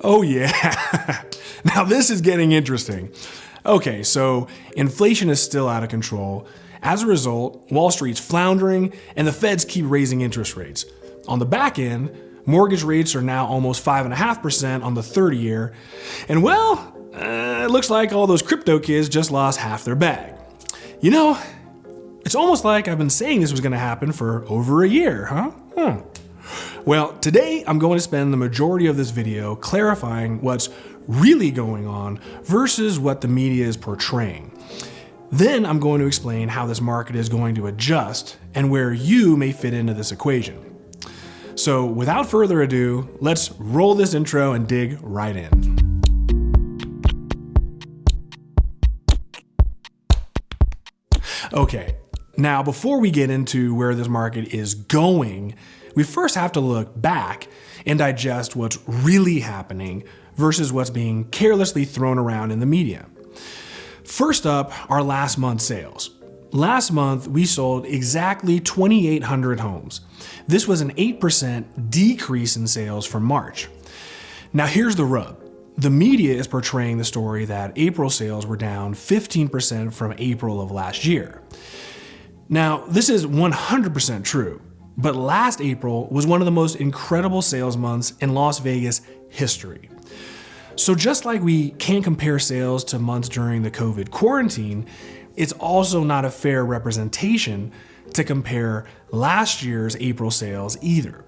Oh yeah. Now this is getting interesting. Okay, so inflation is still out of control. As a result, Wall Street's floundering and the Feds keep raising interest rates. On the back end, mortgage rates are now almost 5.5% on the 30-year. And well, it looks like all those crypto kids just lost half their bag. You know, it's almost like I've been saying this was going to happen for over a year, huh? Well, today I'm going to spend the majority of this video clarifying what's really going on versus what the media is portraying. Then I'm going to explain how this market is going to adjust and where you may fit into this equation. So without further ado, let's roll this intro and dig right in. Okay, now before we get into where this market is going, we first have to look back and digest what's really happening versus what's being carelessly thrown around in the media. First up, our last month's sales. Last month, we sold exactly 2,800 homes. This was an 8% decrease in sales from March. Now here's the rub. The media is portraying the story that April sales were down 15% from April of last year. Now, this is 100% true, but last April was one of the most incredible sales months in Las Vegas history. So just like we can't compare sales to months during the COVID quarantine, it's also not a fair representation to compare last year's April sales either.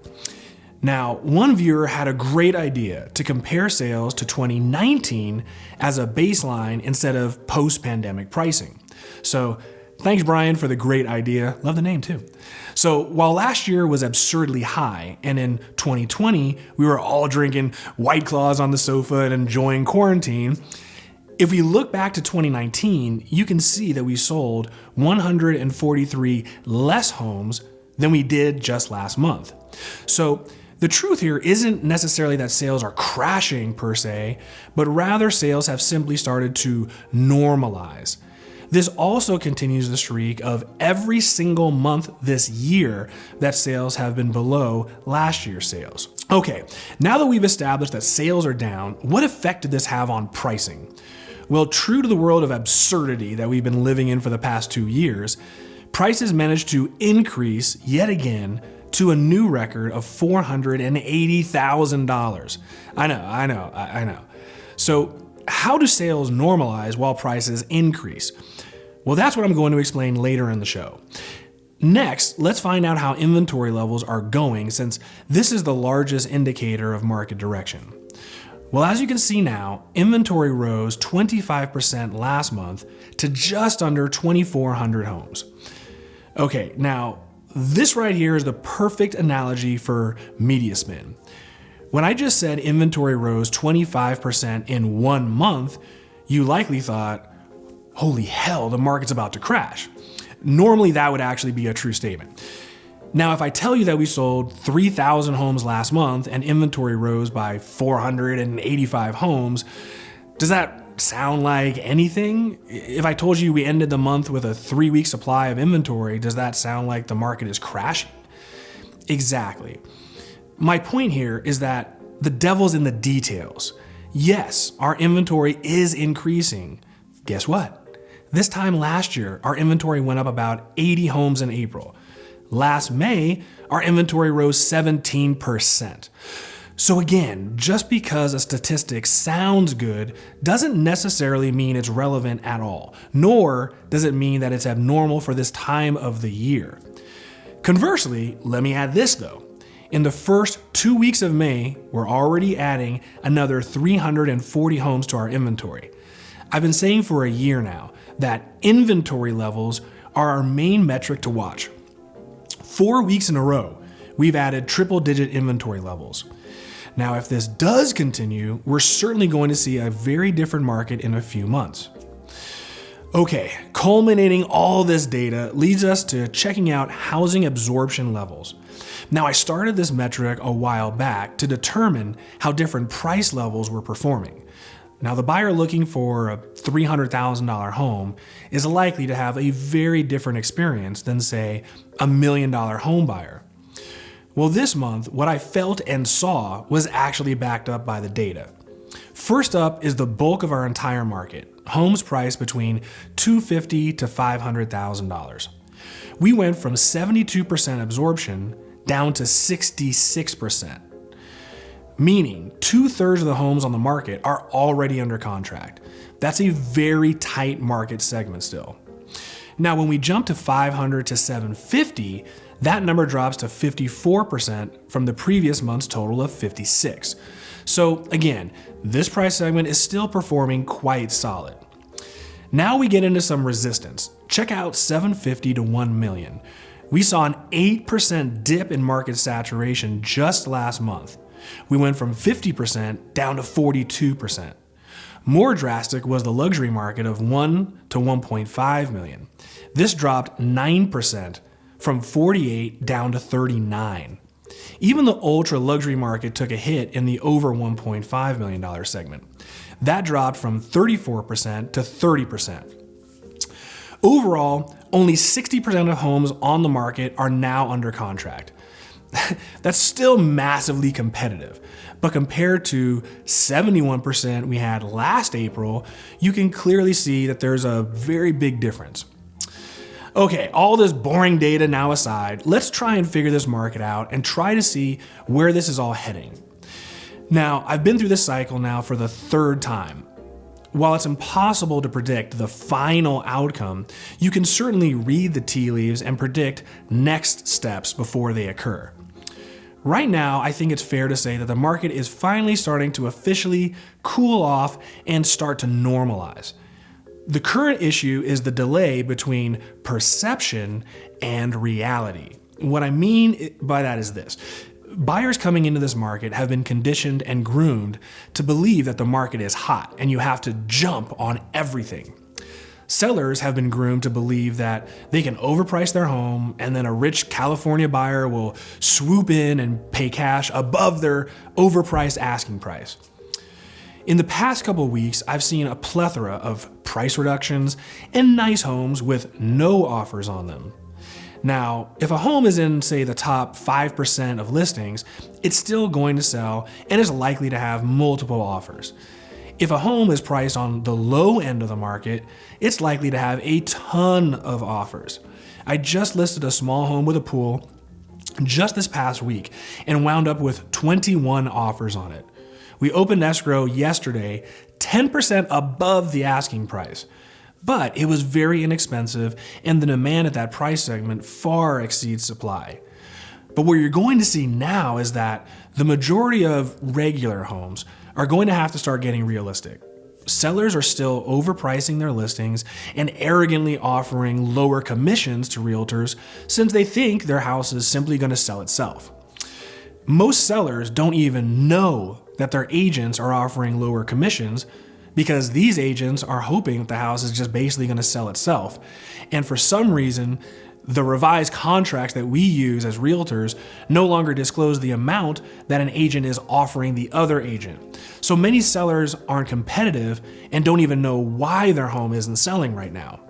Now, one viewer had a great idea to compare sales to 2019 as a baseline instead of post-pandemic pricing. So thanks, Bryan, for the great idea. Love the name too. So while last year was absurdly high, and in 2020, we were all drinking White Claws on the sofa and enjoying quarantine, if we look back to 2019, you can see that we sold 143 less homes than we did just last month. So the truth here isn't necessarily that sales are crashing per se, but rather sales have simply started to normalize. This also continues the streak of every single month this year that sales have been below last year's sales. Okay, now that we've established that sales are down, what effect did this have on pricing? Well, true to the world of absurdity that we've been living in for the past 2 years, prices managed to increase yet again to a new record of $480,000. I know. So how do sales normalize while prices increase? Well, that's what I'm going to explain later in the show. Next, let's find out how inventory levels are going, since this is the largest indicator of market direction. Well, as you can see now, inventory rose 25% last month to just under 2,400 homes. Okay, now this right here is the perfect analogy for media spin. When I just said inventory rose 25% in 1 month, you likely thought, holy hell, the market's about to crash. Normally that would actually be a true statement. Now, if I tell you that we sold 3,000 homes last month and inventory rose by 485 homes, does that sound like anything? If I told you we ended the month with a 3-week supply of inventory, does that sound like the market is crashing? Exactly. My point here is that the devil's in the details. Yes, our inventory is increasing. Guess what? This time last year, our inventory went up about 80 homes in April. Last May, our inventory rose 17%. So again, just because a statistic sounds good doesn't necessarily mean it's relevant at all, nor does it mean that it's abnormal for this time of the year. Conversely, let me add this though. In the first 2 weeks of May, we're already adding another 340 homes to our inventory. I've been saying for a year now that inventory levels are our main metric to watch. 4 weeks in a row, we've added triple-digit inventory levels. Now, if this does continue, we're certainly going to see a very different market in a few months. Okay, culminating all this data leads us to checking out housing absorption levels. Now, I started this metric a while back to determine how different price levels were performing. Now, the buyer looking for a $300,000 home is likely to have a very different experience than, say, a $1 million home buyer. Well, this month, what I felt and saw was actually backed up by the data. First up is the bulk of our entire market, homes priced between $250,000 to $500,000. We went from 72% absorption down to 66%, meaning 2/3 of the homes on the market are already under contract. That's a very tight market segment still. Now, when we jump to 500 to 750, that number drops to 54% from the previous month's total of 56. So again, this price segment is still performing quite solid. Now we get into some resistance. Check out 750 to 1 million. We saw an 8% dip in market saturation just last month. We went from 50% down to 42%. More drastic was the luxury market of 1 to 1.5 million. This dropped 9% from 48 down to 39. Even the ultra luxury market took a hit in the over $1.5 million segment. That dropped from 34% to 30%. Overall, only 60% of homes on the market are now under contract. That's still massively competitive, but compared to 71% we had last April, you can clearly see that there's a very big difference. Okay, all this boring data now aside, let's try and figure this market out and try to see where this is all heading. Now, I've been through this cycle now for the third time. While it's impossible to predict the final outcome, you can certainly read the tea leaves and predict next steps before they occur. Right now, I think it's fair to say that the market is finally starting to officially cool off and start to normalize. The current issue is the delay between perception and reality. What I mean by that is this. Buyers coming into this market have been conditioned and groomed to believe that the market is hot and you have to jump on everything. Sellers have been groomed to believe that they can overprice their home and then a rich California buyer will swoop in and pay cash above their overpriced asking price. In the past couple of weeks, I've seen a plethora of price reductions and nice homes with no offers on them. Now, if a home is in, say, the top 5% of listings, it's still going to sell and is likely to have multiple offers. If a home is priced on the low end of the market, it's likely to have a ton of offers. I just listed a small home with a pool just this past week and wound up with 21 offers on it. We opened escrow yesterday, 10% above the asking price. But it was very inexpensive and the demand at that price segment far exceeds supply. But what you're going to see now is that the majority of regular homes are going to have to start getting realistic. Sellers are still overpricing their listings and arrogantly offering lower commissions to realtors since they think their house is simply going to sell itself. Most sellers don't even know that their agents are offering lower commissions because these agents are hoping that the house is just basically going to sell itself. And for some reason, the revised contracts that we use as realtors no longer disclose the amount that an agent is offering the other agent. So many sellers aren't competitive and don't even know why their home isn't selling right now.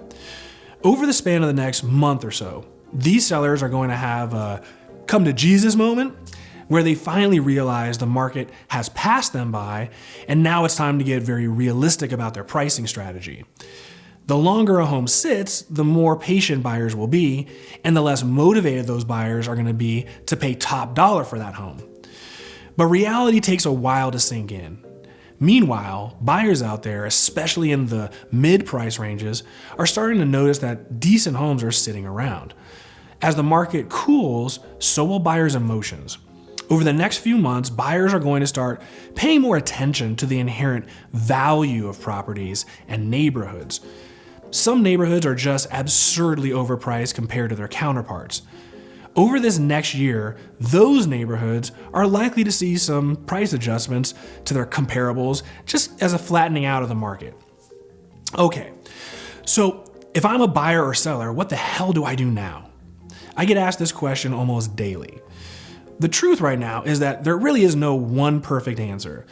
Over the span of the next month or so, these sellers are going to have a come to Jesus moment where they finally realize the market has passed them by and now it's time to get very realistic about their pricing strategy. The longer a home sits, the more patient buyers will be, and the less motivated those buyers are going to be to pay top dollar for that home. But reality takes a while to sink in. Meanwhile, buyers out there, especially in the mid-price ranges, are starting to notice that decent homes are sitting around. As the market cools, so will buyers' emotions. Over the next few months, buyers are going to start paying more attention to the inherent value of properties and neighborhoods. Some neighborhoods are just absurdly overpriced compared to their counterparts. Over this next year, those neighborhoods are likely to see some price adjustments to their comparables just as a flattening out of the market. Okay, so if I'm a buyer or seller, what the hell do I do now? I get asked this question almost daily. The truth right now is that there really is no one perfect answer.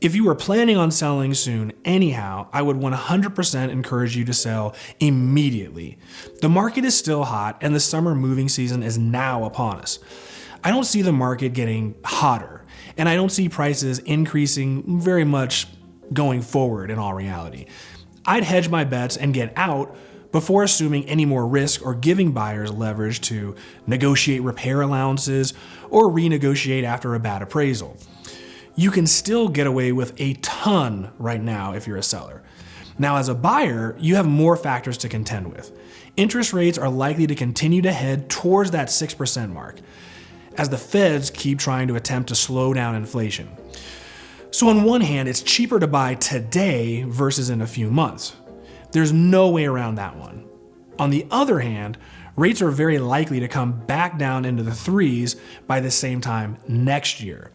If you are planning on selling soon anyhow, I would 100% encourage you to sell immediately. The market is still hot and the summer moving season is now upon us. I don't see the market getting hotter and I don't see prices increasing very much going forward in all reality. I'd hedge my bets and get out before assuming any more risk or giving buyers leverage to negotiate repair allowances or renegotiate after a bad appraisal. You can still get away with a ton right now if you're a seller. Now, as a buyer, you have more factors to contend with. Interest rates are likely to continue to head towards that 6% mark, as the feds keep trying to attempt to slow down inflation. So on one hand, it's cheaper to buy today versus in a few months. There's no way around that one. On the other hand, rates are very likely to come back down into the 3s by the same time next year.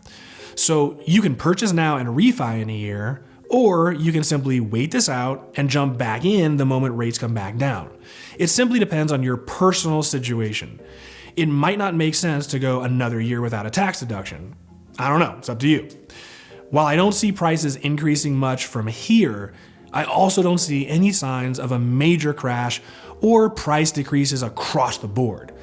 So you can purchase now and refi in a year, or you can simply wait this out and jump back in the moment rates come back down. It simply depends on your personal situation. It might not make sense to go another year without a tax deduction. I don't know, it's up to you. While I don't see prices increasing much from here, I also don't see any signs of a major crash or price decreases across the board.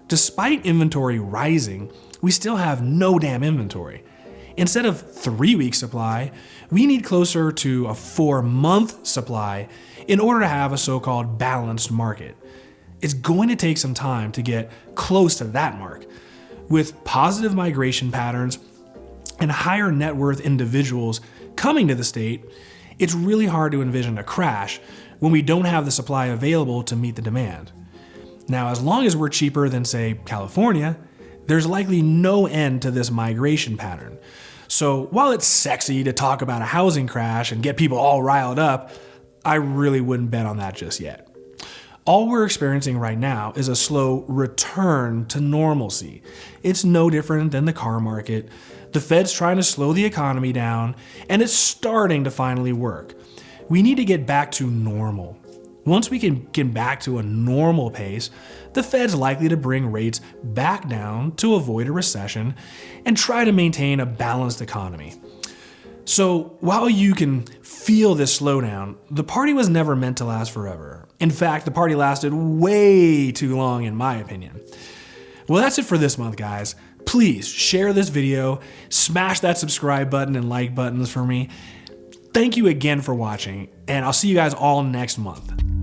Despite inventory rising, we still have no damn inventory. Instead of 3-week supply, we need closer to a 4-month supply in order to have a so-called balanced market. It's going to take some time to get close to that mark. With positive migration patterns and higher net worth individuals coming to the state, it's really hard to envision a crash when we don't have the supply available to meet the demand. Now, as long as we're cheaper than, say, California, there's likely no end to this migration pattern. So while it's sexy to talk about a housing crash and get people all riled up, I really wouldn't bet on that just yet. All we're experiencing right now is a slow return to normalcy. It's no different than the car market. The Fed's trying to slow the economy down, and it's starting to finally work. We need to get back to normal. Once we can get back to a normal pace, the Fed's likely to bring rates back down to avoid a recession and try to maintain a balanced economy. So while you can feel this slowdown, the party was never meant to last forever. In fact, the party lasted way too long in my opinion. Well, that's it for this month, guys. Please share this video, smash that subscribe button and like buttons for me. Thank you again for watching, and I'll see you guys all next month.